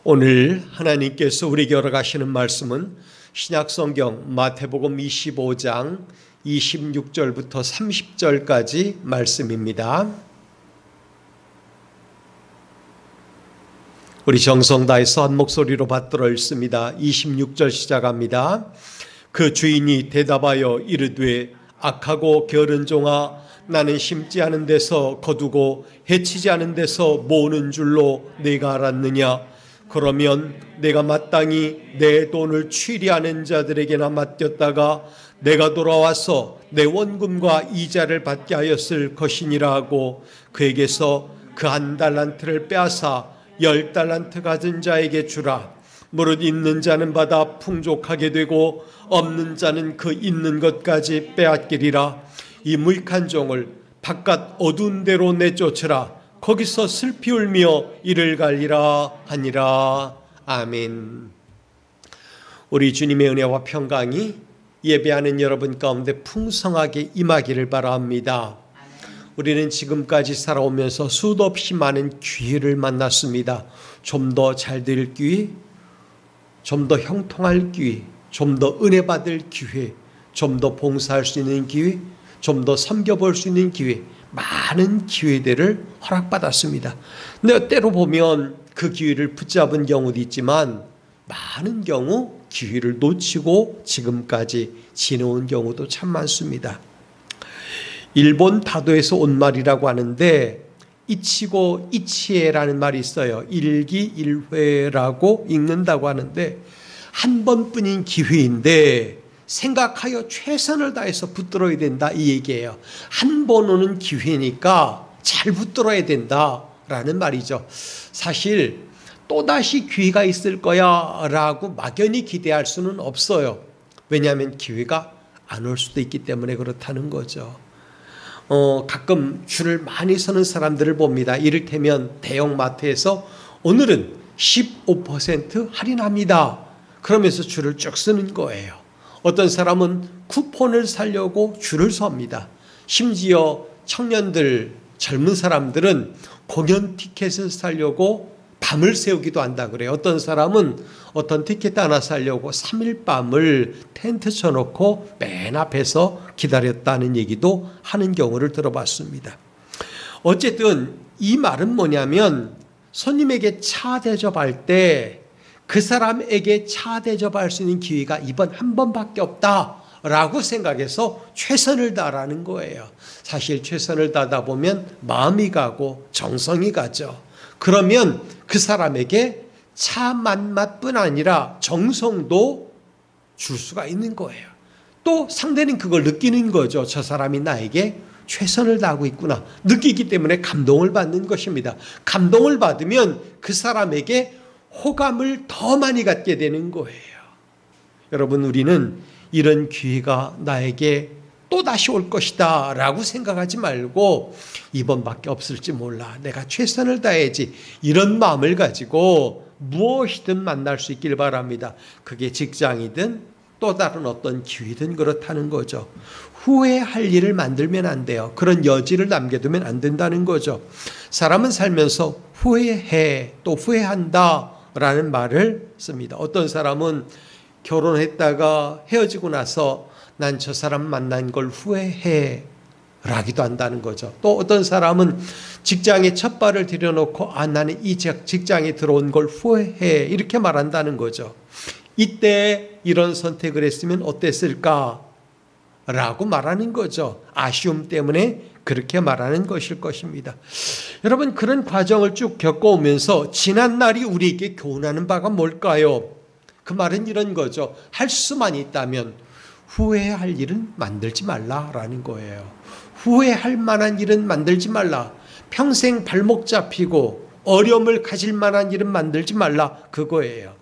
오늘 하나님께서 우리에게 열어가시는 말씀은 신약성경 마태복음 25장 26절부터 30절까지 말씀입니다. 우리 정성 다해서 한 목소리로 받들어 읽습니다. 26절 시작합니다. 그 주인이 대답하여 이르되 악하고 게으른 종아, 나는 심지 않은 데서 거두고 해치지 않은 데서 모으는 줄로 내가 알았느냐? 그러면 내가 마땅히 내 돈을 취리하는 자들에게나 맡겼다가 내가 돌아와서 내 원금과 이자를 받게 하였을 것이니라 하고 그에게서 그 1달란트를 빼앗아 10달란트 가진 자에게 주라. 무릇 있는 자는 받아 풍족하게 되고 없는 자는 그 있는 것까지 빼앗기리라. 이 무익한 종을 바깥 어두운 데로 내쫓으라. 거기서 슬피 울며 이를 갈리라 하니라. 아멘. 우리 주님의 은혜와 평강이 예배하는 여러분 가운데 풍성하게 임하기를 바랍니다. 우리는 지금까지 살아오면서 수도 없이 많은 기회를 만났습니다. 좀 더 잘 될 기회, 좀 더 형통할 기회, 좀 더 은혜 받을 기회, 좀 더 봉사할 수 있는 기회, 좀 더 섬겨볼 수 있는 기회, 많은 기회들을 허락받았습니다. 근데 때로 보면 그 기회를 붙잡은 경우도 있지만 많은 경우 기회를 놓치고 지금까지 지내온 경우도 참 많습니다. 일본 다도에서 온 말이라고 하는데 이치고 이치에라는 말이 있어요. 일기일회라고 읽는다고 하는데 한 번뿐인 기회인데 생각하여 최선을 다해서 붙들어야 된다, 이 얘기예요. 한 번 오는 기회니까 잘 붙들어야 된다라는 말이죠. 사실 또다시 기회가 있을 거야 라고 막연히 기대할 수는 없어요. 왜냐하면 기회가 안 올 수도 있기 때문에 그렇다는 거죠. 가끔 줄을 많이 서는 사람들을 봅니다. 이를테면 대형마트에서 오늘은 15% 할인합니다. 그러면서 줄을 쭉 서는 거예요. 어떤 사람은 쿠폰을 사려고 줄을 섭니다. 심지어 청년들, 젊은 사람들은 공연 티켓을 사려고 밤을 새우기도 한다 그래요. 어떤 사람은 어떤 티켓 하나 사려고 3일 밤을 텐트 쳐놓고 맨 앞에서 기다렸다는 얘기도 하는 경우를 들어봤습니다. 어쨌든 이 말은 뭐냐면 손님에게 차 대접할 때 그 사람에게 차 대접할 수 있는 기회가 이번 한 번밖에 없다라고 생각해서 최선을 다하라는 거예요. 사실 최선을 다하다 보면 마음이 가고 정성이 가죠. 그러면 그 사람에게 차 맛뿐 아니라 정성도 줄 수가 있는 거예요. 또 상대는 그걸 느끼는 거죠. 저 사람이 나에게 최선을 다하고 있구나. 느끼기 때문에 감동을 받는 것입니다. 감동을 받으면 그 사람에게 호감을 더 많이 갖게 되는 거예요. 여러분, 우리는 이런 기회가 나에게 또다시 올 것이다 라고 생각하지 말고 이번밖에 없을지 몰라, 내가 최선을 다해야지, 이런 마음을 가지고 무엇이든 만날 수 있길 바랍니다. 그게 직장이든 또 다른 어떤 기회든 그렇다는 거죠. 후회할 일을 만들면 안 돼요. 그런 여지를 남겨두면 안 된다는 거죠. 사람은 살면서 후회해, 또 후회한다 라는 말을 씁니다. 어떤 사람은 결혼했다가 헤어지고 나서 난 저 사람 만난 걸 후회해 라기도 한다는 거죠. 또 어떤 사람은 직장에 첫 발을 들여놓고 나는 이 직장에 들어온 걸 후회해 이렇게 말한다는 거죠. 이때 이런 선택을 했으면 어땠을까 라고 말하는 거죠. 아쉬움 때문에 그렇게 말하는 것일 것입니다. 여러분, 그런 과정을 쭉 겪어오면서 지난 날이 우리에게 교훈하는 바가 뭘까요? 그 말은 이런 거죠. 할 수만 있다면 후회할 일은 만들지 말라라는 거예요. 후회할 만한 일은 만들지 말라. 평생 발목 잡히고 어려움을 가질 만한 일은 만들지 말라, 그거예요.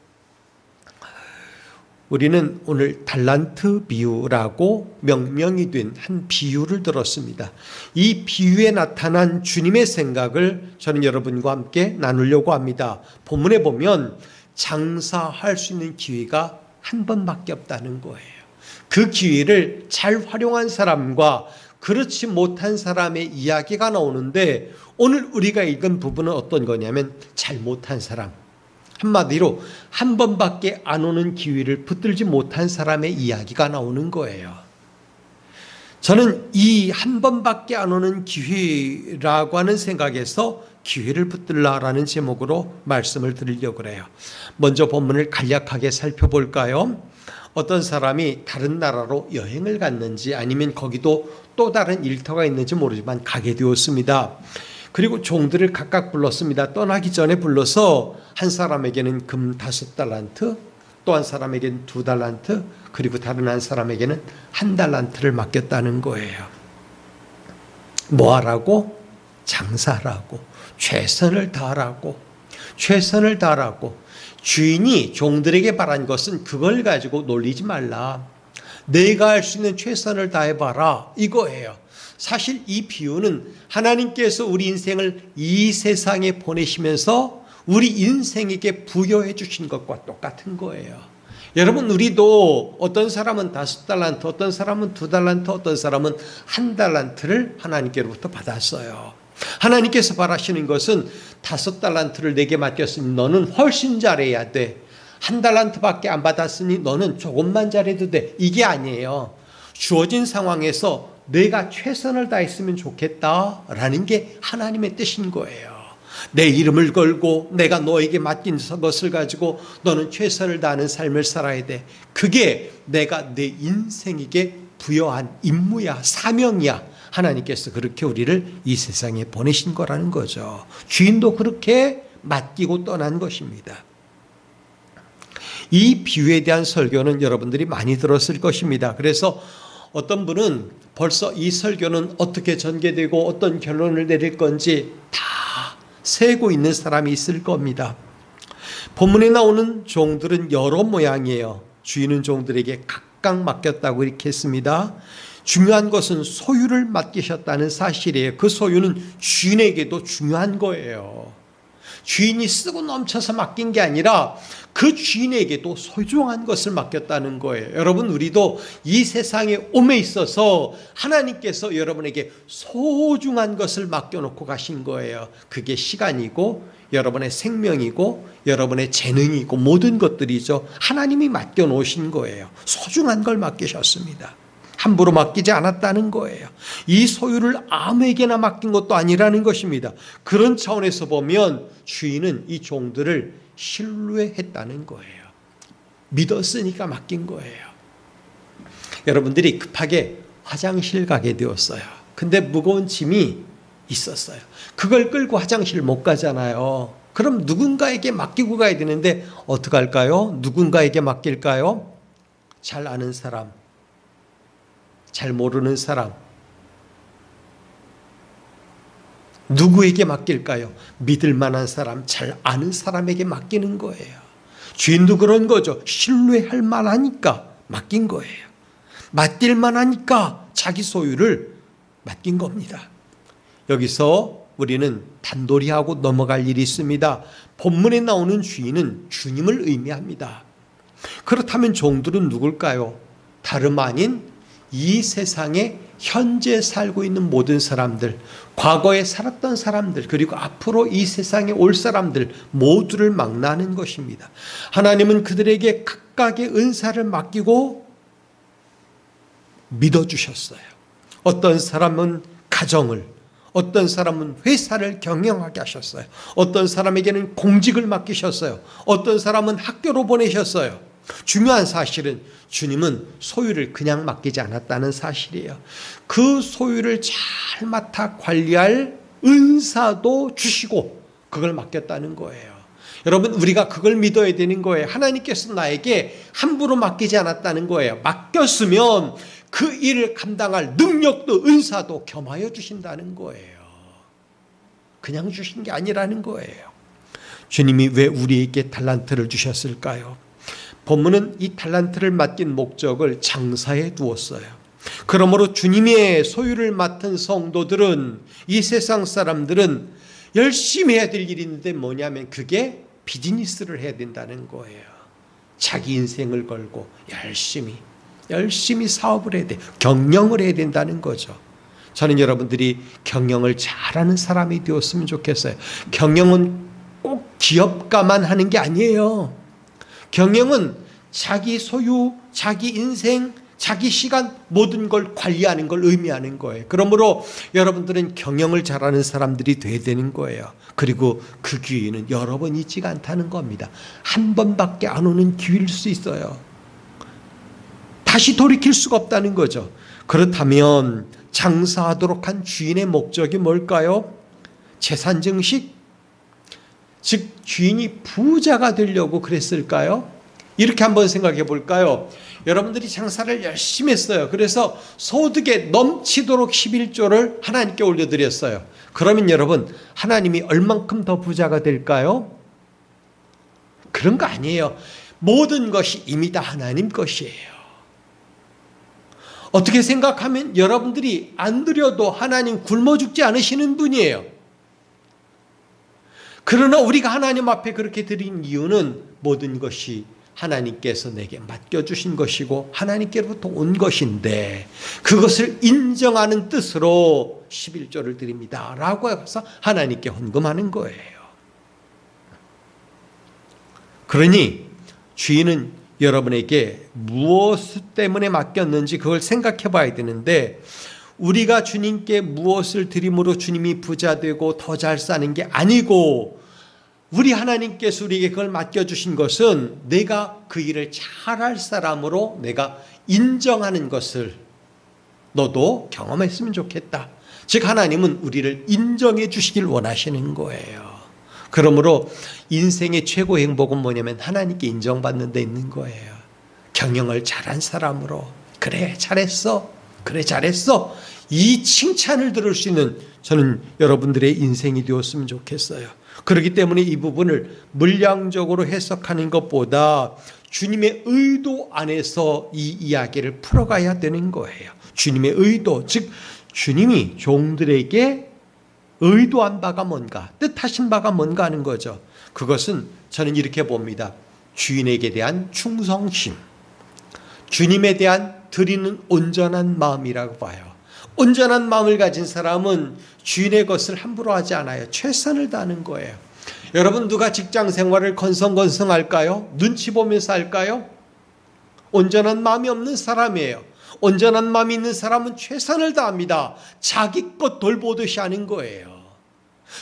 우리는 오늘 달란트 비유라고 명명이 된 한 비유를 들었습니다. 이 비유에 나타난 주님의 생각을 저는 여러분과 함께 나누려고 합니다. 본문에 보면 장사할 수 있는 기회가 한 번밖에 없다는 거예요. 그 기회를 잘 활용한 사람과 그렇지 못한 사람의 이야기가 나오는데 오늘 우리가 읽은 부분은 어떤 거냐면 잘 못한 사람. 한마디로 한 번밖에 안 오는 기회를 붙들지 못한 사람의 이야기가 나오는 거예요. 저는 이 한 번밖에 안 오는 기회라고 하는 생각에서 기회를 붙들라라는 제목으로 말씀을 드리려고 그래요. 먼저 본문을 간략하게 살펴볼까요? 어떤 사람이 다른 나라로 여행을 갔는지 아니면 거기도 또 다른 일터가 있는지 모르지만 가게 되었습니다. 그리고 종들을 각각 불렀습니다. 떠나기 전에 불러서 한 사람에게는 금 5달란트, 또 한 사람에게는 2달란트, 그리고 다른 한 사람에게는 1달란트를 맡겼다는 거예요. 뭐 하라고? 장사하라고, 최선을 다하라고, 최선을 다하라고. 주인이 종들에게 바란 것은 그걸 가지고 놀리지 말라. 내가 할 수 있는 최선을 다해봐라, 이거예요. 사실 이 비유는 하나님께서 우리 인생을 이 세상에 보내시면서 우리 인생에게 부여해 주신 것과 똑같은 거예요. 여러분, 우리도 어떤 사람은 5달란트, 어떤 사람은 2달란트, 어떤 사람은 1달란트를 하나님께로부터 받았어요. 하나님께서 바라시는 것은 5달란트를 내게 맡겼으니 너는 훨씬 잘해야 돼. 1달란트밖에 안 받았으니 너는 조금만 잘해도 돼. 이게 아니에요. 주어진 상황에서 내가 최선을 다했으면 좋겠다라는 게 하나님의 뜻인 거예요. 내 이름을 걸고 내가 너에게 맡긴 것을 가지고 너는 최선을 다하는 삶을 살아야 돼. 그게 내가 내 인생에게 부여한 임무야, 사명이야. 하나님께서 그렇게 우리를 이 세상에 보내신 거라는 거죠. 주인도 그렇게 맡기고 떠난 것입니다. 이 비유에 대한 설교는 여러분들이 많이 들었을 것입니다. 그래서 어떤 분은 벌써 이 설교는 어떻게 전개되고 어떤 결론을 내릴 건지 다 세고 있는 사람이 있을 겁니다. 본문에 나오는 종들은 여러 모양이에요. 주인은 종들에게 각각 맡겼다고 이렇게 했습니다. 중요한 것은 소유를 맡기셨다는 사실이에요. 그 소유는 주인에게도 중요한 거예요. 주인이 쓰고 넘쳐서 맡긴 게 아니라 그 주인에게도 소중한 것을 맡겼다는 거예요. 여러분, 우리도 이 세상에 옴에 있어서 하나님께서 여러분에게 소중한 것을 맡겨놓고 가신 거예요. 그게 시간이고 여러분의 생명이고 여러분의 재능이고 모든 것들이죠. 하나님이 맡겨놓으신 거예요. 소중한 걸 맡기셨습니다. 함부로 맡기지 않았다는 거예요. 이 소유를 아무에게나 맡긴 것도 아니라는 것입니다. 그런 차원에서 보면 주인은 이 종들을 신뢰했다는 거예요. 믿었으니까 맡긴 거예요. 여러분들이 급하게 화장실 가게 되었어요. 근데 무거운 짐이 있었어요. 그걸 끌고 화장실 못 가잖아요. 그럼 누군가에게 맡기고 가야 되는데 어떻게 할까요? 누군가에게 맡길까요? 잘 아는 사람, 잘 모르는 사람, 누구에게 맡길까요? 믿을 만한 사람, 잘 아는 사람에게 맡기는 거예요. 주인도 그런 거죠. 신뢰할 만하니까 맡긴 거예요. 맡길 만하니까 자기 소유를 맡긴 겁니다. 여기서 우리는 단도리하고 넘어갈 일이 있습니다. 본문에 나오는 주인은 주님을 의미합니다. 그렇다면 종들은 누굴까요? 다름 아닌 이 세상에 현재 살고 있는 모든 사람들, 과거에 살았던 사람들, 그리고 앞으로 이 세상에 올 사람들 모두를 망라하는 것입니다. 하나님은 그들에게 각각의 은사를 맡기고 믿어주셨어요. 어떤 사람은 가정을, 어떤 사람은 회사를 경영하게 하셨어요. 어떤 사람에게는 공직을 맡기셨어요. 어떤 사람은 학교로 보내셨어요. 중요한 사실은 주님은 소유를 그냥 맡기지 않았다는 사실이에요. 그 소유를 잘 맡아 관리할 은사도 주시고 그걸 맡겼다는 거예요. 여러분, 우리가 그걸 믿어야 되는 거예요. 하나님께서 나에게 함부로 맡기지 않았다는 거예요. 맡겼으면 그 일을 감당할 능력도 은사도 겸하여 주신다는 거예요. 그냥 주신 게 아니라는 거예요. 주님이 왜 우리에게 달란트를 주셨을까요? 본문은 이 달란트를 맡긴 목적을 장사에 두었어요. 그러므로 주님의 소유를 맡은 성도들은, 이 세상 사람들은 열심히 해야 될 일이 있는데 뭐냐면 그게 비즈니스를 해야 된다는 거예요. 자기 인생을 걸고 열심히 사업을 해야 돼. 경영을 해야 된다는 거죠. 저는 여러분들이 경영을 잘하는 사람이 되었으면 좋겠어요. 경영은 꼭 기업가만 하는 게 아니에요. 경영은 자기 소유, 자기 인생, 자기 시간 모든 걸 관리하는 걸 의미하는 거예요. 그러므로 여러분들은 경영을 잘하는 사람들이 돼야 되는 거예요. 그리고 그 기회는 여러 번 있지가 않다는 겁니다. 한 번밖에 안 오는 기회일 수 있어요. 다시 돌이킬 수가 없다는 거죠. 그렇다면 장사하도록 한 주인의 목적이 뭘까요? 재산 증식? 즉 주인이 부자가 되려고 그랬을까요? 이렇게 한번 생각해 볼까요? 여러분들이 장사를 열심히 했어요. 그래서 소득에 넘치도록 11조를 하나님께 올려드렸어요. 그러면 여러분, 하나님이 얼만큼 더 부자가 될까요? 그런 거 아니에요. 모든 것이 이미 다 하나님 것이에요. 어떻게 생각하면 여러분들이 안 드려도 하나님 굶어 죽지 않으시는 분이에요. 그러나 우리가 하나님 앞에 그렇게 드린 이유는 모든 것이 하나님께서 내게 맡겨주신 것이고 하나님께로부터 온 것인데 그것을 인정하는 뜻으로 11조를 드립니다 라고 해서 하나님께 헌금하는 거예요. 그러니 주인은 여러분에게 무엇 때문에 맡겼는지 그걸 생각해 봐야 되는데, 우리가 주님께 무엇을 드림으로 주님이 부자 되고 더 잘 사는 게 아니고, 우리 하나님께서 우리에게 그걸 맡겨주신 것은 내가 그 일을 잘할 사람으로 내가 인정하는 것을 너도 경험했으면 좋겠다. 즉 하나님은 우리를 인정해 주시길 원하시는 거예요. 그러므로 인생의 최고 행복은 뭐냐면 하나님께 인정받는 데 있는 거예요. 경영을 잘한 사람으로 그래 잘했어, 그래 잘했어, 이 칭찬을 들을 수 있는 저는 여러분들의 인생이 되었으면 좋겠어요. 그렇기 때문에 이 부분을 물량적으로 해석하는 것보다 주님의 의도 안에서 이 이야기를 풀어가야 되는 거예요. 주님의 의도, 즉 주님이 종들에게 의도한 바가 뭔가, 뜻하신 바가 뭔가 하는 거죠. 그것은 저는 이렇게 봅니다. 주인에게 대한 충성심, 주님에 대한 드리는 온전한 마음이라고 봐요. 온전한 마음을 가진 사람은 주인의 것을 함부로 하지 않아요. 최선을 다하는 거예요. 여러분, 누가 직장 생활을 건성건성할까요? 눈치 보면서 할까요? 온전한 마음이 없는 사람이에요. 온전한 마음이 있는 사람은 최선을 다합니다. 자기 것 돌보듯이 하는 거예요.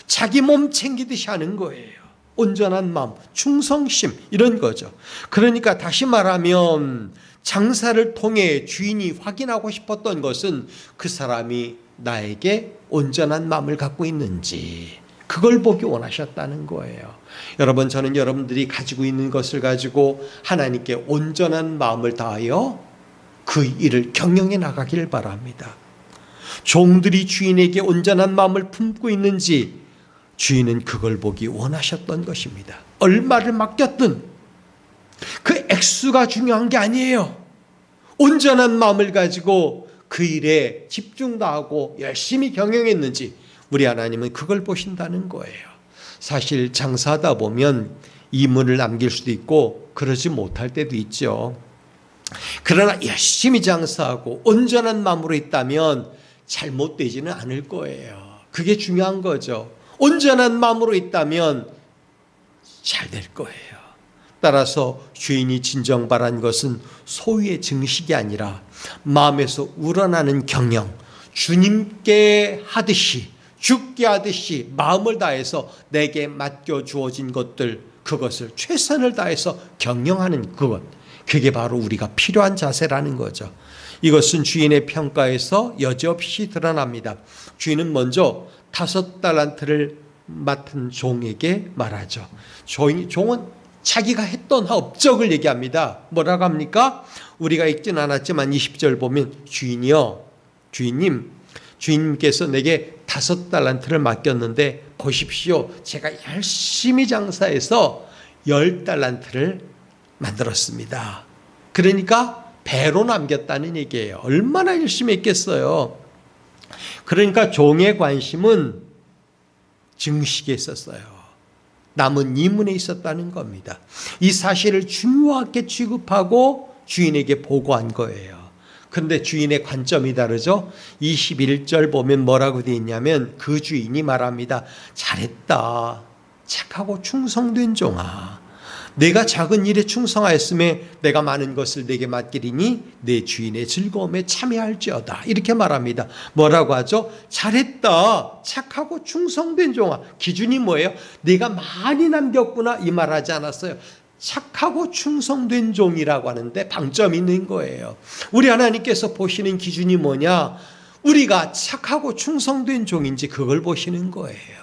자기 몸 챙기듯이 하는 거예요. 온전한 마음, 충성심, 이런 거죠. 그러니까 다시 말하면 장사를 통해 주인이 확인하고 싶었던 것은 그 사람이 나에게 온전한 마음을 갖고 있는지, 그걸 보기 원하셨다는 거예요. 여러분, 저는 여러분들이 가지고 있는 것을 가지고 하나님께 온전한 마음을 다하여 그 일을 경영해 나가길 바랍니다. 종들이 주인에게 온전한 마음을 품고 있는지 주인은 그걸 보기 원하셨던 것입니다. 얼마를 맡겼든 그 액수가 중요한 게 아니에요. 온전한 마음을 가지고 그 일에 집중 다하고 열심히 경영했는지 우리 하나님은 그걸 보신다는 거예요. 사실 장사하다 보면 이문을 남길 수도 있고 그러지 못할 때도 있죠. 그러나 열심히 장사하고 온전한 마음으로 있다면 잘못되지는 않을 거예요. 그게 중요한 거죠. 온전한 마음으로 있다면 잘 될 거예요. 따라서 주인이 진정 바란 것은 소유의 증식이 아니라 마음에서 우러나는 경영, 주님께 하듯이, 죽게 하듯이 마음을 다해서 내게 맡겨 주어진 것들, 그것을 최선을 다해서 경영하는 그것, 그게 바로 우리가 필요한 자세라는 거죠. 이것은 주인의 평가에서 여지없이 드러납니다. 주인은 먼저 5달란트를 맡은 종에게 말하죠. 종은 자기가 했던 업적을 얘기합니다. 뭐라고 합니까? 우리가 읽진 않았지만 20절 보면 주인이요, 주인님께서 내게 5달란트를 맡겼는데 보십시오, 제가 열심히 장사해서 10달란트를 만들었습니다. 그러니까 배로 남겼다는 얘기예요. 얼마나 열심히 했겠어요. 그러니까 종의 관심은 증식에 있었어요. 남은 이문에 있었다는 겁니다. 이 사실을 중요하게 취급하고 주인에게 보고한 거예요. 그런데 주인의 관점이 다르죠. 21절 보면 뭐라고 되어 있냐면 그 주인이 말합니다. 잘했다. 착하고 충성된 종아, 내가 작은 일에 충성하였음에 내가 많은 것을 내게 맡기리니 내 주인의 즐거움에 참여할지어다. 이렇게 말합니다. 뭐라고 하죠? 잘했다, 착하고 충성된 종아. 기준이 뭐예요? 내가 많이 남겼구나, 이 말하지 않았어요. 착하고 충성된 종이라고 하는데 방점이 있는 거예요. 우리 하나님께서 보시는 기준이 뭐냐? 우리가 착하고 충성된 종인지 그걸 보시는 거예요.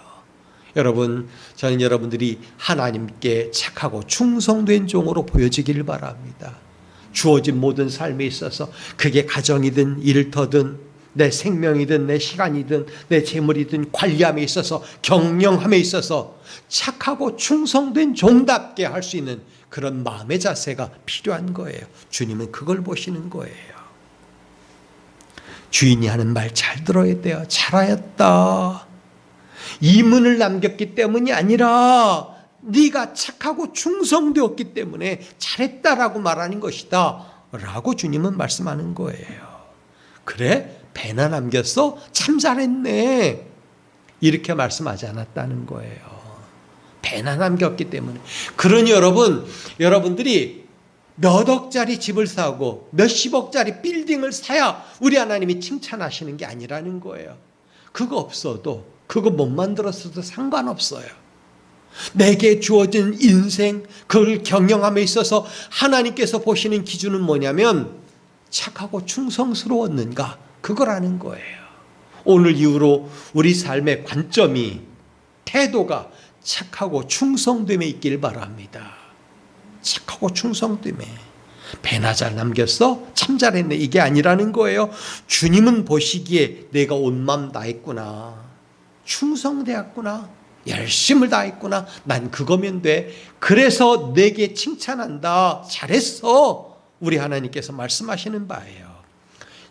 여러분, 저는 여러분들이 하나님께 착하고 충성된 종으로 보여지기를 바랍니다. 주어진 모든 삶에 있어서 그게 가정이든 일터든 내 생명이든 내 시간이든 내 재물이든 관리함에 있어서 경영함에 있어서 착하고 충성된 종답게 할 수 있는 그런 마음의 자세가 필요한 거예요. 주님은 그걸 보시는 거예요. 주인이 하는 말 잘 들어야 돼요. 잘하였다. 이문을 남겼기 때문이 아니라 네가 착하고 충성되었기 때문에 잘했다라고 말하는 것이다 라고 주님은 말씀하는 거예요. 그래? 배나 남겼어? 참 잘했네. 이렇게 말씀하지 않았다는 거예요. 배나 남겼기 때문에. 그러니 여러분들이 몇 억짜리 집을 사고 몇십억짜리 빌딩을 사야 우리 하나님이 칭찬하시는 게 아니라는 거예요. 그거 없어도, 그거 못 만들었어도 상관없어요. 내게 주어진 인생, 그걸 경영함에 있어서 하나님께서 보시는 기준은 뭐냐면 착하고 충성스러웠는가, 그거라는 거예요. 오늘 이후로 우리 삶의 관점이, 태도가 착하고 충성됨에 있길 바랍니다. 착하고 충성됨에. 배나 잘 남겼어? 참 잘했네. 이게 아니라는 거예요. 주님은 보시기에 내가 온 마음 다했구나, 충성되었구나, 열심을 다했구나, 난 그거면 돼, 그래서 내게 칭찬한다, 잘했어, 우리 하나님께서 말씀하시는 바예요.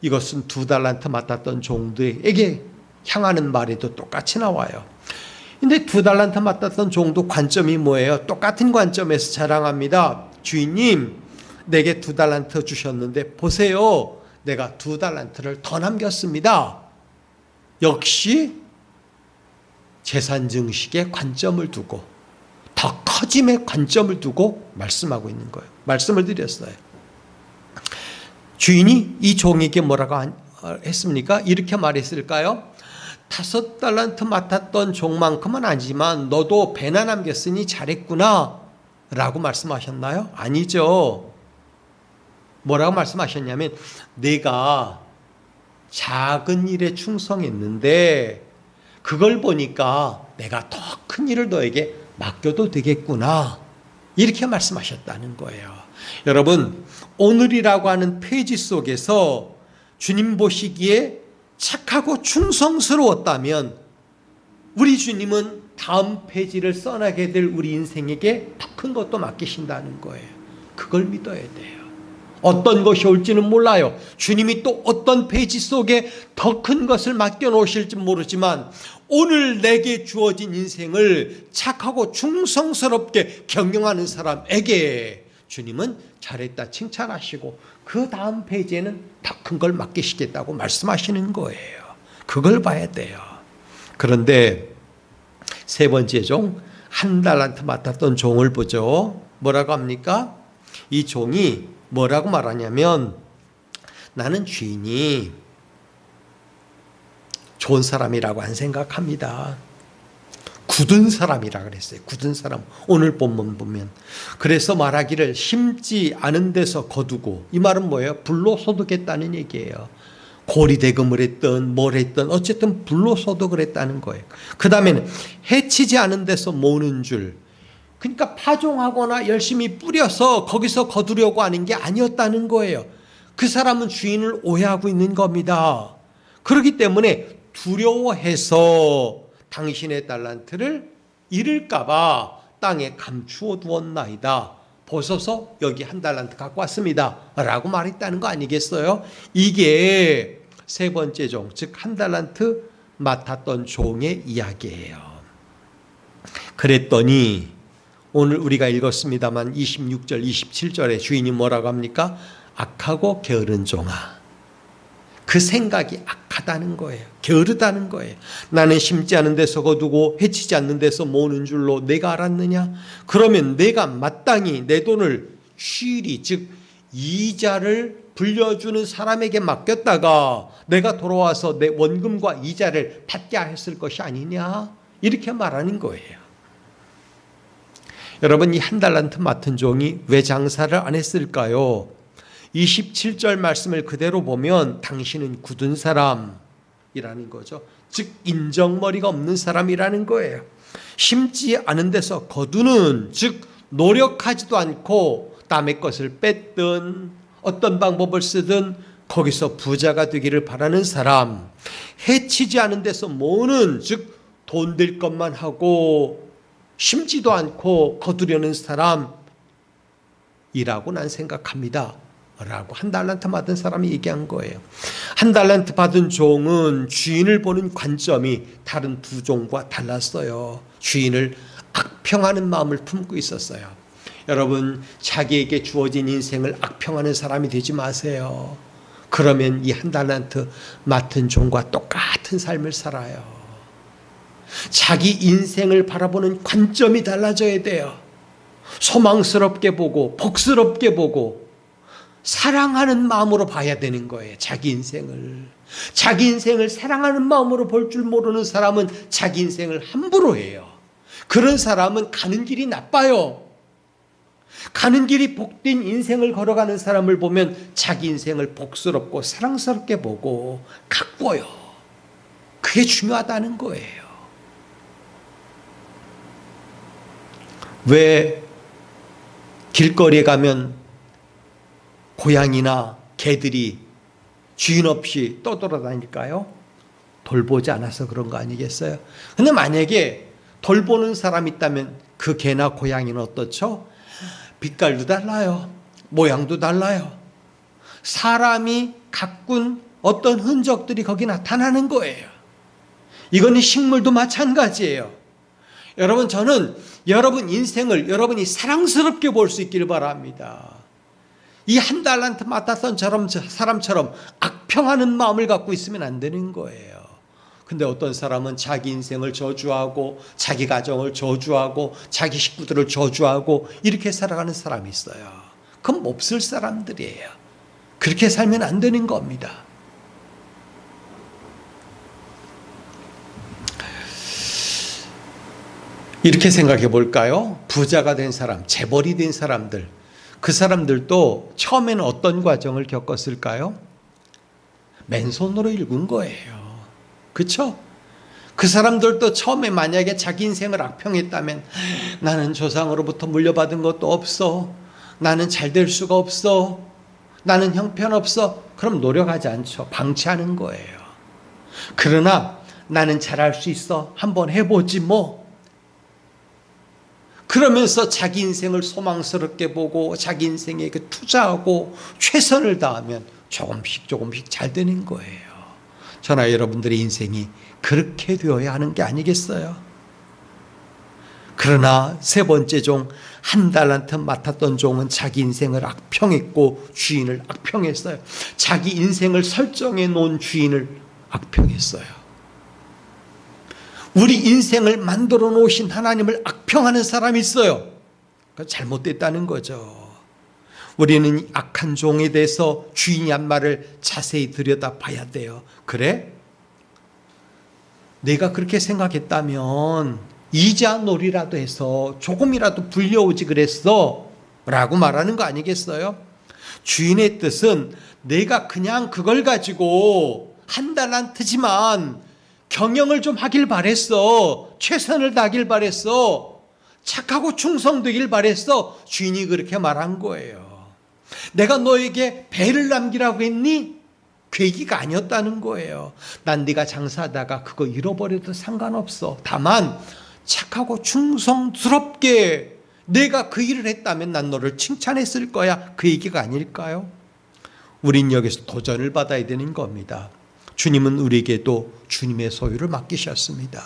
이것은 2달란트 맡았던 종들에게 향하는 말에도 똑같이 나와요. 근데 2달란트 맡았던 종도 관점이 뭐예요? 똑같은 관점에서 자랑합니다. 주인님, 내게 2달란트 주셨는데 보세요, 내가 2달란트를 더 남겼습니다. 역시 재산 증식에 관점을 두고, 더 커짐에 관점을 두고 말씀하고 있는 거예요. 말씀을 드렸어요. 주인이 이 종에게 뭐라고 했습니까? 이렇게 말했을까요? 5달란트 맡았던 종만큼은 아니지만 너도 배나 남겼으니 잘했구나 라고 말씀하셨나요? 아니죠. 뭐라고 말씀하셨냐면 내가 작은 일에 충성했는데 그걸 보니까 내가 더 큰 일을 너에게 맡겨도 되겠구나, 이렇게 말씀하셨다는 거예요. 여러분, 오늘이라고 하는 페이지 속에서 주님 보시기에 착하고 충성스러웠다면 우리 주님은 다음 페이지를 써나게 될 우리 인생에게 더 큰 것도 맡기신다는 거예요. 그걸 믿어야 돼요. 어떤 것이 올지는 몰라요. 주님이 또 어떤 페이지 속에 더 큰 것을 맡겨놓으실지 모르지만 오늘 내게 주어진 인생을 착하고 충성스럽게 경영하는 사람에게 주님은 잘했다 칭찬하시고 그 다음 페이지에는 더 큰 걸 맡기시겠다고 말씀하시는 거예요. 그걸 봐야 돼요. 그런데 세 번째 종, 1달란트 맡았던 종을 보죠. 뭐라고 합니까? 이 종이 뭐라고 말하냐면 나는 주인이 좋은 사람이라고 안 생각합니다. 굳은 사람이라 그랬어요. 굳은 사람. 오늘 본문 보면. 그래서 말하기를 심지 않은 데서 거두고, 이 말은 뭐예요? 불로소득했다는 얘기예요. 고리대금을 했든 뭘 했든 어쨌든 불로소득을 했다는 거예요. 그 다음에는 해치지 않은 데서 모으는 줄. 그러니까 파종하거나 열심히 뿌려서 거기서 거두려고 하는 게 아니었다는 거예요. 그 사람은 주인을 오해하고 있는 겁니다. 그렇기 때문에 두려워해서 당신의 달란트를 잃을까 봐 땅에 감추어 두었나이다. 벗어서 여기 1달란트 갖고 왔습니다 라고 말했다는 거 아니겠어요? 이게 세 번째 종, 즉 1달란트 맡았던 종의 이야기예요. 그랬더니 오늘 우리가 읽었습니다만 26절 27절에 주인이 뭐라고 합니까? 악하고 게으른 종아, 그 생각이 악하다는 거예요. 게으르다는 거예요. 나는 심지 않은 데서 거두고 해치지 않는 데서 모으는 줄로 내가 알았느냐? 그러면 내가 마땅히 내 돈을 쉬리, 즉 이자를 불려주는 사람에게 맡겼다가 내가 돌아와서 내 원금과 이자를 받게 했을 것이 아니냐? 이렇게 말하는 거예요. 여러분, 이 한 달란트 맡은 종이 왜 장사를 안 했을까요? 27절 말씀을 그대로 보면 당신은 굳은 사람이라는 거죠. 즉 인정머리가 없는 사람이라는 거예요. 심지 않은 데서 거두는, 즉 노력하지도 않고 남의 것을 뺐든 어떤 방법을 쓰든 거기서 부자가 되기를 바라는 사람, 해치지 않은 데서 모으는, 즉 돈 될 것만 하고 심지도 않고 거두려는 사람이라고 난 생각합니다 라고 한 달란트 받은 사람이 얘기한 거예요. 한 달란트 받은 종은 주인을 보는 관점이 다른 두 종과 달랐어요. 주인을 악평하는 마음을 품고 있었어요. 여러분, 자기에게 주어진 인생을 악평하는 사람이 되지 마세요. 그러면 이 한 달란트 맡은 종과 똑같은 삶을 살아요. 자기 인생을 바라보는 관점이 달라져야 돼요. 소망스럽게 보고 복스럽게 보고 사랑하는 마음으로 봐야 되는 거예요. 자기 인생을 사랑하는 마음으로 볼 줄 모르는 사람은 자기 인생을 함부로 해요. 그런 사람은 가는 길이 나빠요. 가는 길이 복된 인생을 걸어가는 사람을 보면 자기 인생을 복스럽고 사랑스럽게 보고 가꿔요. 그게 중요하다는 거예요. 왜 길거리에 가면 고양이나 개들이 주인 없이 떠돌아다닐까요? 돌보지 않아서 그런 거 아니겠어요? 근데 만약에 돌보는 사람이 있다면 그 개나 고양이는 어떻죠? 빛깔도 달라요. 모양도 달라요. 사람이 가꾼 어떤 흔적들이 거기 나타나는 거예요. 이거는 식물도 마찬가지예요. 여러분, 저는 여러분 인생을 여러분이 사랑스럽게 볼 수 있기를 바랍니다. 이 한 달란트 맡았던 사람처럼 악평하는 마음을 갖고 있으면 안 되는 거예요. 근데 어떤 사람은 자기 인생을 저주하고 자기 가정을 저주하고 자기 식구들을 저주하고 이렇게 살아가는 사람이 있어요. 그건 몹쓸 사람들이에요. 그렇게 살면 안 되는 겁니다. 이렇게 생각해 볼까요? 부자가 된 사람, 재벌이 된 사람들, 그 사람들도 처음에는 어떤 과정을 겪었을까요? 맨손으로 일군 거예요. 그렇죠? 그 사람들도 처음에 만약에 자기 인생을 악평했다면 나는 조상으로부터 물려받은 것도 없어, 나는 잘 될 수가 없어, 나는 형편없어, 그럼 노력하지 않죠. 방치하는 거예요. 그러나 나는 잘할 수 있어, 한번 해보지 뭐, 그러면서 자기 인생을 소망스럽게 보고 자기 인생에 투자하고 최선을 다하면 조금씩 잘 되는 거예요. 저나 여러분들의 인생이 그렇게 되어야 하는 게 아니겠어요? 그러나 세 번째 종, 한 달란트 맡았던 종은 자기 인생을 악평했고 주인을 악평했어요. 자기 인생을 설정해 놓은 주인을 악평했어요. 우리 인생을 만들어 놓으신 하나님을 악평하는 사람이 있어요. 잘못됐다는 거죠. 우리는 악한 종에 대해서 주인이 한 말을 자세히 들여다봐야 돼요. 그래? 내가 그렇게 생각했다면 이자 놀이라도 해서 조금이라도 불려오지 그랬어 라고 말하는 거 아니겠어요? 주인의 뜻은 내가 그냥 그걸 가지고 한 달란트지만 경영을 좀 하길 바랬어, 최선을 다하길 바랬어, 착하고 충성되길 바랬어, 주인이 그렇게 말한 거예요. 내가 너에게 배를 남기라고 했니? 그 얘기가 아니었다는 거예요. 난 네가 장사하다가 그거 잃어버려도 상관없어, 다만 착하고 충성스럽게 내가 그 일을 했다면 난 너를 칭찬했을 거야, 그 얘기가 아닐까요? 우린 여기서 도전을 받아야 되는 겁니다. 주님은 우리에게도 주님의 소유를 맡기셨습니다.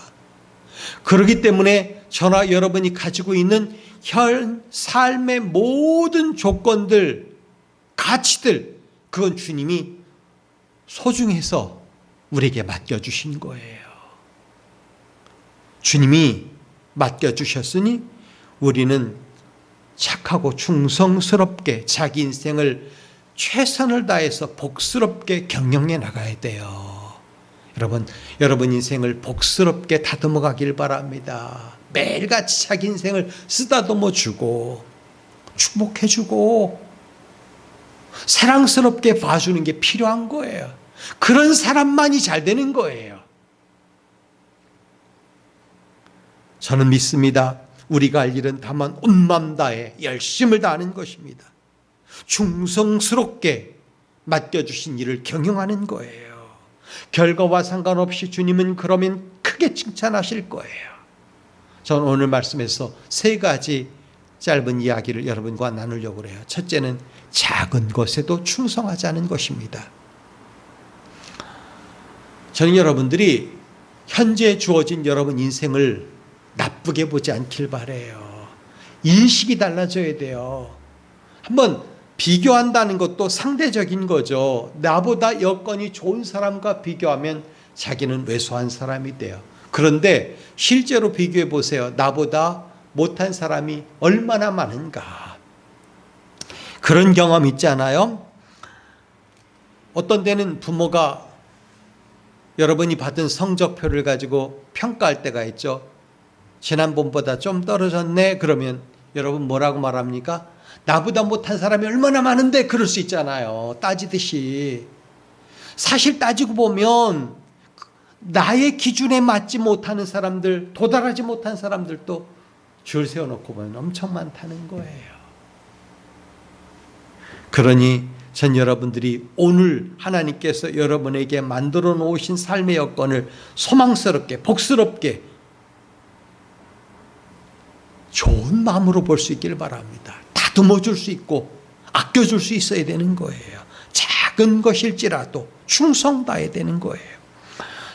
그렇기 때문에 저나 여러분이 가지고 있는 현 삶의 모든 조건들, 가치들, 그건 주님이 소중해서 우리에게 맡겨주신 거예요. 주님이 맡겨주셨으니 우리는 착하고 충성스럽게 자기 인생을 최선을 다해서 복스럽게 경영해 나가야 돼요. 여러분 인생을 복스럽게 다듬어 가길 바랍니다. 매일같이 자기 인생을 쓰다듬어 주고 축복해 주고 사랑스럽게 봐주는 게 필요한 거예요. 그런 사람만이 잘 되는 거예요. 저는 믿습니다. 우리가 할 일은 다만 온 맘 다해 열심을 다하는 것입니다. 충성스럽게 맡겨주신 일을 경영하는 거예요. 결과와 상관없이 주님은 그러면 크게 칭찬하실 거예요. 저는 오늘 말씀에서 3가지 짧은 이야기를 여러분과 나누려고 해요. 첫째는 작은 것에도 충성하자는 것입니다. 저는 여러분들이 현재 주어진 여러분 인생을 나쁘게 보지 않길 바라요. 인식이 달라져야 돼요. 한번 비교한다는 것도 상대적인 거죠. 나보다 여건이 좋은 사람과 비교하면 자기는 왜소한 사람이 돼요. 그런데 실제로 비교해 보세요. 나보다 못한 사람이 얼마나 많은가. 그런 경험 있잖아요. 어떤 때는 부모가 여러분이 받은 성적표를 가지고 평가할 때가 있죠. 지난번보다 좀 떨어졌네. 그러면 여러분 뭐라고 말합니까? 나보다 못한 사람이 얼마나 많은데. 그럴 수 있잖아요. 따지듯이. 사실 따지고 보면 나의 기준에 맞지 못하는 사람들, 도달하지 못한 사람들도 줄 세워놓고 보면 엄청 많다는 거예요. 그러니 전 여러분들이 오늘 하나님께서 여러분에게 만들어 놓으신 삶의 여건을 소망스럽게 복스럽게 좋은 마음으로 볼 수 있기를 바랍니다. 다듬어 줄 수 있고 아껴줄 수 있어야 되는 거예요. 작은 것일지라도 충성 다해야 되는 거예요.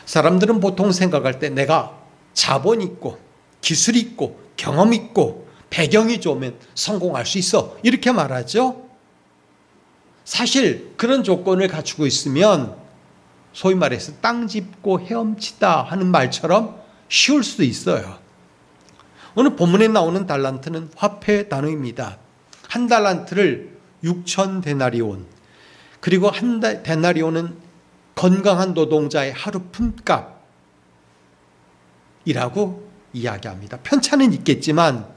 사람들은 보통 생각할 때 내가 자본 있고 기술 있고 경험 있고 배경이 좋으면 성공할 수 있어, 이렇게 말하죠. 사실 그런 조건을 갖추고 있으면 소위 말해서 땅 짚고 헤엄치다 하는 말처럼 쉬울 수도 있어요. 오늘 본문에 나오는 달란트는 화폐 단어입니다. 한 달란트를 6천 데나리온, 그리고 한 데나리온은 건강한 노동자의 하루 품값이라고 이야기합니다. 편차는 있겠지만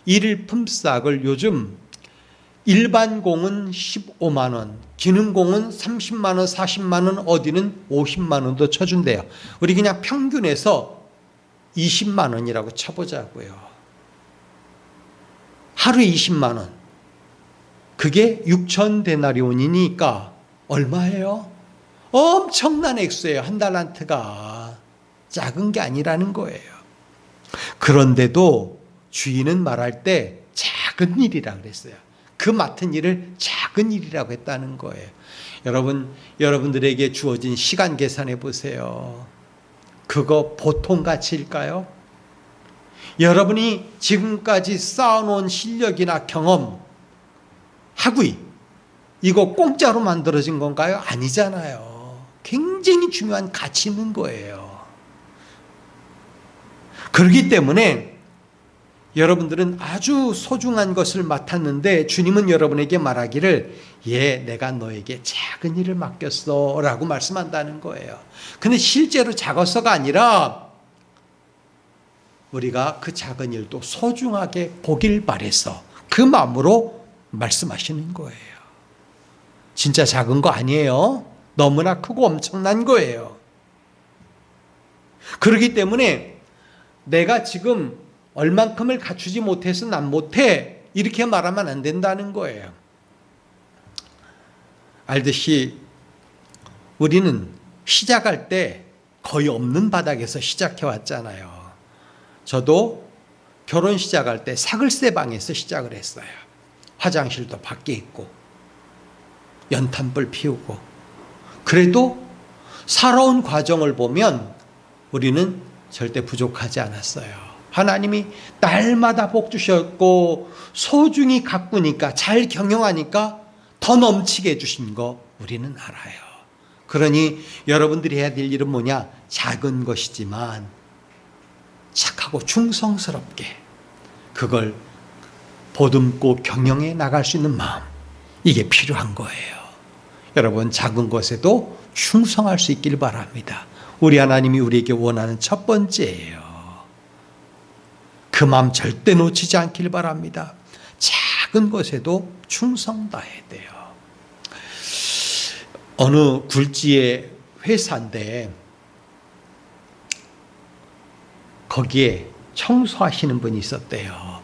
일일 품삯을 요즘 일반 공은 15만 원, 기능공은 30만 원, 40만 원, 어디는 50만 원도 쳐준대요. 우리 그냥 평균해서 20만 원이라고 쳐보자고요. 하루에 20만 원. 그게 6천 데나리온이니까 얼마예요? 엄청난 액수예요. 한 달란트가. 작은 게 아니라는 거예요. 그런데도 주인은 말할 때 작은 일이라고 그랬어요. 그 맡은 일을 작은 일이라고 했다는 거예요. 여러분들에게 주어진 시간 계산해 보세요. 그거 보통 가치일까요? 여러분이 지금까지 쌓아놓은 실력이나 경험, 학위, 이거 공짜로 만들어진 건가요? 아니잖아요. 굉장히 중요한 가치 있는 거예요. 그렇기 때문에 여러분들은 아주 소중한 것을 맡았는데 주님은 여러분에게 말하기를 내가 너에게 작은 일을 맡겼어 라고 말씀한다는 거예요. 근데 실제로 작아서가 아니라 우리가 그 작은 일도 소중하게 보길 바래서 그 마음으로 말씀하시는 거예요. 진짜 작은 거 아니에요. 너무나 크고 엄청난 거예요. 그렇기 때문에 내가 지금 얼만큼을 갖추지 못해서 난 못해, 이렇게 말하면 안 된다는 거예요. 알듯이 우리는 시작할 때 거의 없는 바닥에서 시작해 왔잖아요. 저도 결혼 시작할 때 사글세 방에서 시작을 했어요. 화장실도 밖에 있고 연탄불 피우고. 그래도 살아온 과정을 보면 우리는 절대 부족하지 않았어요. 하나님이 날마다 복 주셨고 소중히 가꾸니까, 잘 경영하니까 더 넘치게 해주신 거 우리는 알아요. 그러니 여러분들이 해야 될 일은 뭐냐? 작은 것이지만 착하고 충성스럽게 그걸 보듬고 경영해 나갈 수 있는 마음, 이게 필요한 거예요. 여러분, 작은 것에도 충성할 수 있길 바랍니다. 우리 하나님이 우리에게 원하는 첫 번째예요. 그 마음 절대 놓치지 않길 바랍니다. 작은 것에도 충성 다해야 돼요. 어느 굴지의 회사인데 거기에 청소하시는 분이 있었대요.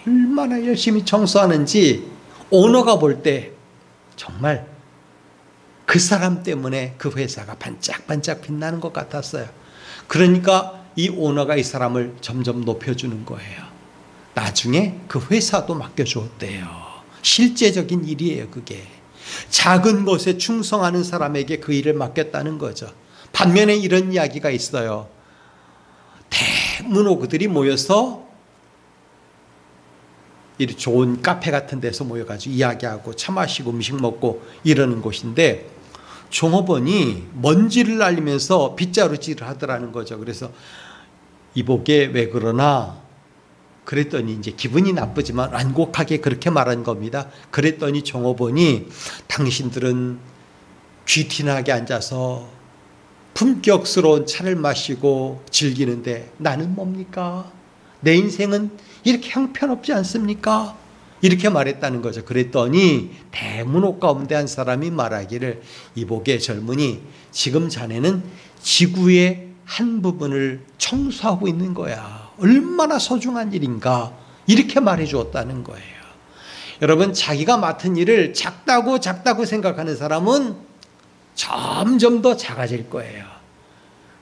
얼마나 열심히 청소하는지 오너가 볼 때 정말 그 사람 때문에 그 회사가 반짝반짝 빛나는 것 같았어요. 그러니까 이 오너가 이 사람을 점점 높여주는 거예요. 나중에 그 회사도 맡겨주었대요. 실제적인 일이에요, 그게. 작은 것에 충성하는 사람에게 그 일을 맡겼다는 거죠. 반면에 이런 이야기가 있어요. 대문호그들이 모여서 이 좋은 카페 같은 데서 모여가지고 이야기하고 차 마시고 음식 먹고 이러는 곳인데 종업원이 먼지를 날리면서 빗자루질을 하더라는 거죠. 그래서 이보게 왜 그러나 그랬더니 이제 기분이 나쁘지만 완곡하게 그렇게 말한 겁니다. 그랬더니 종업원이 당신들은 귀티나게 앉아서 품격스러운 차를 마시고 즐기는데 나는 뭡니까? 내 인생은 이렇게 형편없지 않습니까? 이렇게 말했다는 거죠. 그랬더니 대문호 가운데 한 사람이 말하기를 이보게 젊은이, 지금 자네는 지구의 한 부분을 청소하고 있는 거야. 얼마나 소중한 일인가. 이렇게 말해 주었다는 거예요. 여러분, 자기가 맡은 일을 작다고 생각하는 사람은 점점 더 작아질 거예요.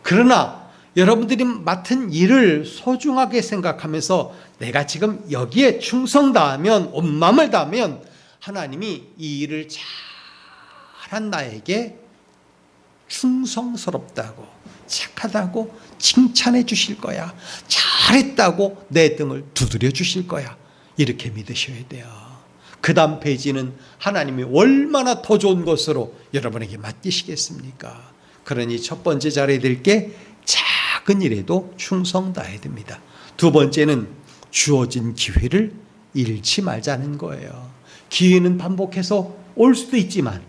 그러나 여러분들이 맡은 일을 소중하게 생각하면서 내가 지금 여기에 충성 다하면, 온 마음을 다하면 하나님이 이 일을 잘한 나에게 충성스럽다고, 착하다고 칭찬해 주실 거야. 잘했다고 내 등을 두드려 주실 거야. 이렇게 믿으셔야 돼요. 그 다음 페이지는 하나님이 얼마나 더 좋은 것으로 여러분에게 맡기시겠습니까? 그러니 첫 번째 잘해야 될 게 작은 일에도 충성 다해야 됩니다. 두 번째는 주어진 기회를 잃지 말자는 거예요. 기회는 반복해서 올 수도 있지만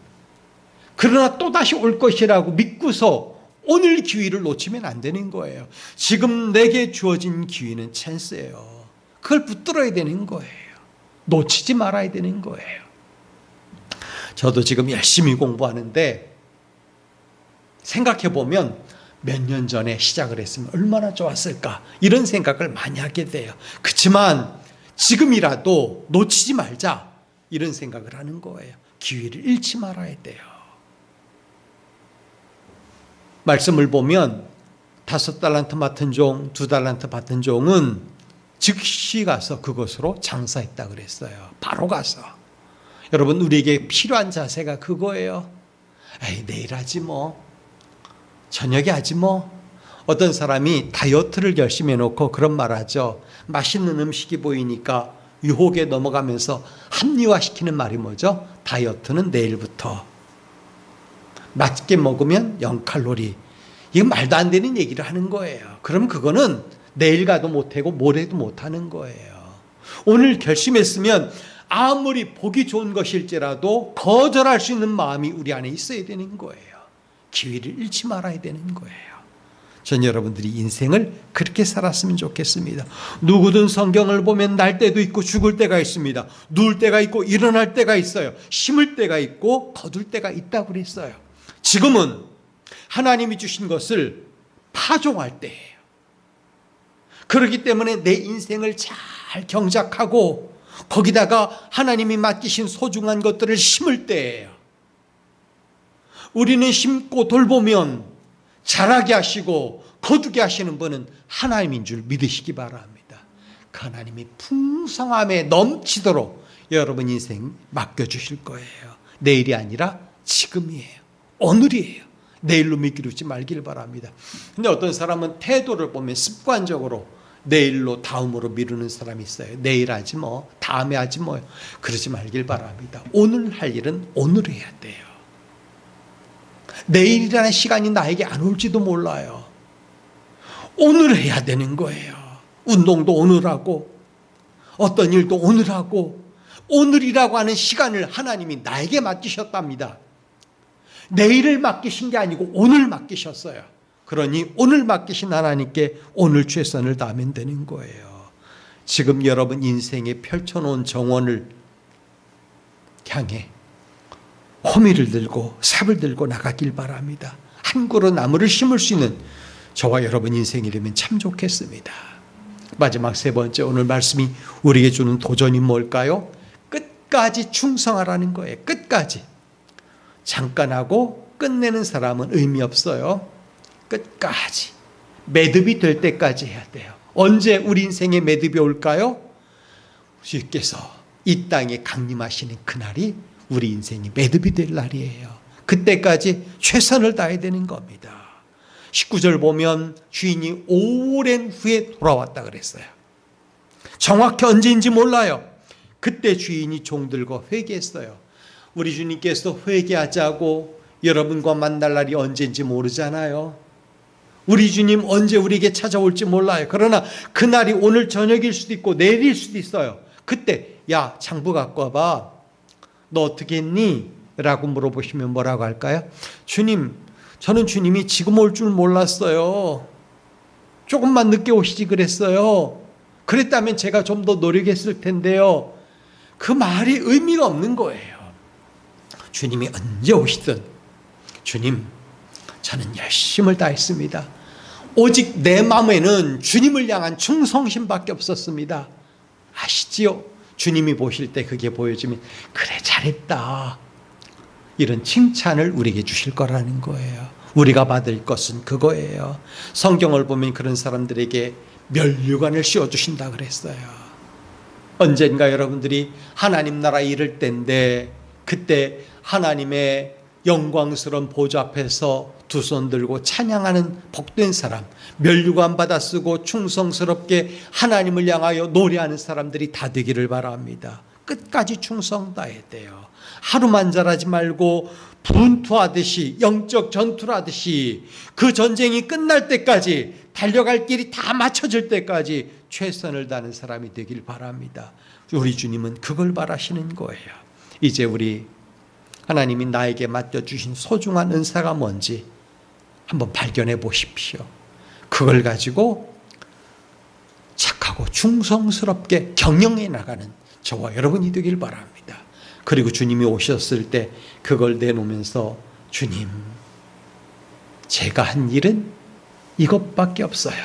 그러나 또다시 올 것이라고 믿고서 오늘 기회를 놓치면 안 되는 거예요. 지금 내게 주어진 기회는 찬스예요. 그걸 붙들어야 되는 거예요. 놓치지 말아야 되는 거예요. 저도 지금 열심히 공부하는데 생각해보면 몇 년 전에 시작을 했으면 얼마나 좋았을까, 이런 생각을 많이 하게 돼요. 그렇지만 지금이라도 놓치지 말자, 이런 생각을 하는 거예요. 기회를 잃지 말아야 돼요. 말씀을 보면 5달란트 맡은 종, 2달란트 받은 종은 즉시 가서 그것으로 장사했다 그랬어요. 바로 가서. 여러분, 우리에게 필요한 자세가 그거예요. 에이, 내일 하지 뭐, 저녁에 하지 뭐. 어떤 사람이 다이어트를 열심히 해놓고 그런 말 하죠. 맛있는 음식이 보이니까 유혹에 넘어가면서 합리화시키는 말이 뭐죠? 다이어트는 내일부터. 맛있게 먹으면 0칼로리. 이거 말도 안 되는 얘기를 하는 거예요. 그럼 그거는 내일 가도 못하고 모레도 못하는 거예요. 오늘 결심했으면 아무리 보기 좋은 것일지라도 거절할 수 있는 마음이 우리 안에 있어야 되는 거예요. 기회를 잃지 말아야 되는 거예요. 전 여러분들이 인생을 그렇게 살았으면 좋겠습니다. 누구든 성경을 보면 날 때도 있고 죽을 때가 있습니다. 누울 때가 있고 일어날 때가 있어요. 심을 때가 있고 거둘 때가 있다고 그랬어요. 지금은 하나님이 주신 것을 파종할 때예요. 그렇기 때문에 내 인생을 잘 경작하고 거기다가 하나님이 맡기신 소중한 것들을 심을 때예요. 우리는 심고 돌보면 자라게 하시고 거두게 하시는 분은 하나님인 줄 믿으시기 바랍니다. 그 하나님이 풍성함에 넘치도록 여러분 인생 맡겨주실 거예요. 내일이 아니라 지금이에요. 오늘이에요. 내일로 미루지 말길 바랍니다. 근데 어떤 사람은 태도를 보면 습관적으로 내일로, 다음으로 미루는 사람이 있어요. 내일 하지 뭐, 다음에 하지 뭐. 그러지 말길 바랍니다. 오늘 할 일은 오늘 해야 돼요. 내일이라는 시간이 나에게 안 올지도 몰라요. 오늘 해야 되는 거예요. 운동도 오늘 하고 어떤 일도 오늘 하고, 오늘이라고 하는 시간을 하나님이 나에게 맡기셨답니다. 내일을 맡기신 게 아니고 오늘 맡기셨어요. 그러니 오늘 맡기신 하나님께 오늘 최선을 다하면 되는 거예요. 지금 여러분 인생에 펼쳐놓은 정원을 향해 호미를 들고 삽을 들고 나가길 바랍니다. 한 그루 나무를 심을 수 있는 저와 여러분 인생이 되면 참 좋겠습니다. 마지막 세 번째, 오늘 말씀이 우리에게 주는 도전이 뭘까요? 끝까지 충성하라는 거예요. 끝까지. 잠깐 하고 끝내는 사람은 의미 없어요. 끝까지. 매듭이 될 때까지 해야 돼요. 언제 우리 인생에 매듭이 올까요? 주께서 이 땅에 강림하시는 그날이 우리 인생이 매듭이 될 날이에요. 그때까지 최선을 다해야 되는 겁니다. 19절 보면 주인이 오랜 후에 돌아왔다 그랬어요. 정확히 언제인지 몰라요. 그때 주인이 종들과 회개했어요. 우리 주님께서 회개하자고 여러분과 만날 날이 언제인지 모르잖아요. 우리 주님 언제 우리에게 찾아올지 몰라요. 그러나 그날이 오늘 저녁일 수도 있고 내일일 수도 있어요. 그때 야 장부 갖고 와봐. 너 어떻게 했니? 라고 물어보시면 뭐라고 할까요? 주님, 저는 주님이 지금 올 줄 몰랐어요. 조금만 늦게 오시지 그랬어요. 그랬다면 제가 좀 더 노력했을 텐데요. 그 말이 의미가 없는 거예요. 주님이 언제 오시든 주님, 저는 열심을 다했습니다. 오직 내 마음에는 주님을 향한 충성심밖에 없었습니다. 아시지요? 주님이 보실 때 그게 보여지면 그래 잘했다. 이런 칭찬을 우리에게 주실 거라는 거예요. 우리가 받을 것은 그거예요. 성경을 보면 그런 사람들에게 면류관을 씌워주신다 그랬어요. 언젠가 여러분들이 하나님 나라에 이를 때인데 그때 하나님의 영광스러운 보좌 앞에서 두 손 들고 찬양하는 복된 사람, 면류관 받아 쓰고 충성스럽게 하나님을 향하여 노래하는 사람들이 다 되기를 바랍니다. 끝까지 충성 다해야 돼요. 하루만 잘하지 말고 분투하듯이, 영적 전투를 하듯이 그 전쟁이 끝날 때까지, 달려갈 길이 다 맞춰질 때까지 최선을 다하는 사람이 되길 바랍니다. 우리 주님은 그걸 바라시는 거예요. 이제 우리 하나님이 나에게 맡겨주신 소중한 은사가 뭔지 한번 발견해 보십시오. 그걸 가지고 착하고 충성스럽게 경영해 나가는 저와 여러분이 되길 바랍니다. 그리고 주님이 오셨을 때 그걸 내놓으면서 주님, 제가 한 일은 이것밖에 없어요.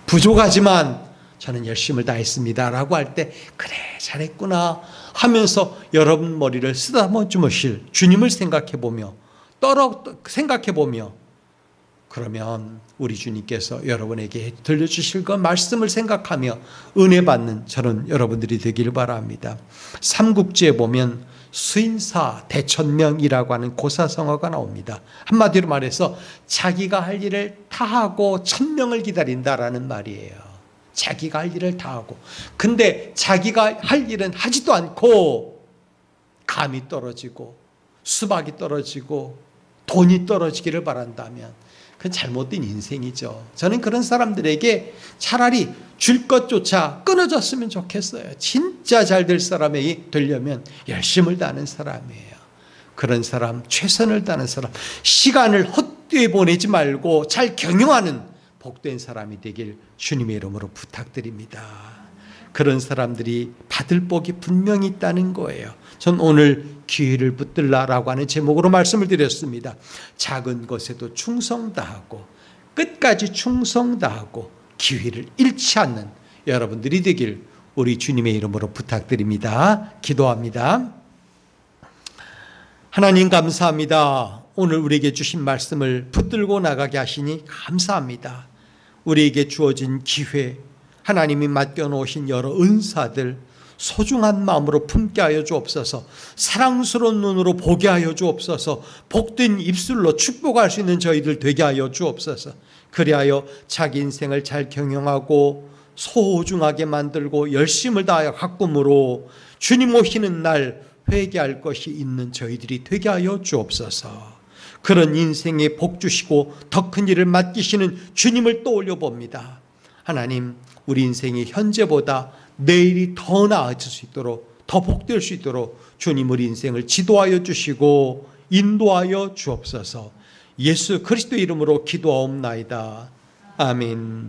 부족하지만 저는 열심을 다했습니다 라고 할 때 그래 잘했구나 하면서 여러분 머리를 쓰다듬어 주실 주님을 생각해보며 그러면 우리 주님께서 여러분에게 들려주실 그 말씀을 생각하며 은혜 받는 저는 여러분들이 되기를 바랍니다. 삼국지에 보면 수인사 대천명이라고 하는 고사성어가 나옵니다. 한마디로 말해서 자기가 할 일을 다 하고 천명을 기다린다라는 말이에요. 자기가 할 일을 다 하고, 근데 자기가 할 일은 하지도 않고 감이 떨어지고 수박이 떨어지고 돈이 떨어지기를 바란다면 그건 잘못된 인생이죠. 저는 그런 사람들에게 차라리 줄 것조차 끊어졌으면 좋겠어요. 진짜 잘 될 사람이 되려면 열심을 다하는 사람이에요. 그런 사람, 최선을 다하는 사람, 시간을 헛되이 보내지 말고 잘 경영하는 복된 사람이 되길 주님의 이름으로 부탁드립니다. 그런 사람들이 받을 복이 분명히 있다는 거예요. 전 오늘 기회를 붙들라라고 하는 제목으로 말씀을 드렸습니다. 작은 것에도 충성 다하고 끝까지 충성 다하고 기회를 잃지 않는 여러분들이 되길 우리 주님의 이름으로 부탁드립니다. 기도합니다. 하나님 감사합니다. 오늘 우리에게 주신 말씀을 붙들고 나가게 하시니 감사합니다. 우리에게 주어진 기회, 하나님이 맡겨놓으신 여러 은사들 소중한 마음으로 품게 하여 주옵소서. 사랑스러운 눈으로 보게 하여 주옵소서. 복된 입술로 축복할 수 있는 저희들 되게 하여 주옵소서. 그리하여 자기 인생을 잘 경영하고 소중하게 만들고 열심을 다하여 가꿈으로 주님 오시는 날 회개할 것이 있는 저희들이 되게 하여 주옵소서. 그런 인생에 복 주시고 더 큰 일을 맡기시는 주님을 떠올려 봅니다. 하나님, 우리 인생이 현재보다 내일이 더 나아질 수 있도록, 더 복될 수 있도록 주님 우리 인생을 지도하여 주시고 인도하여 주옵소서. 예수 그리스도 이름으로 기도하옵나이다. 아멘.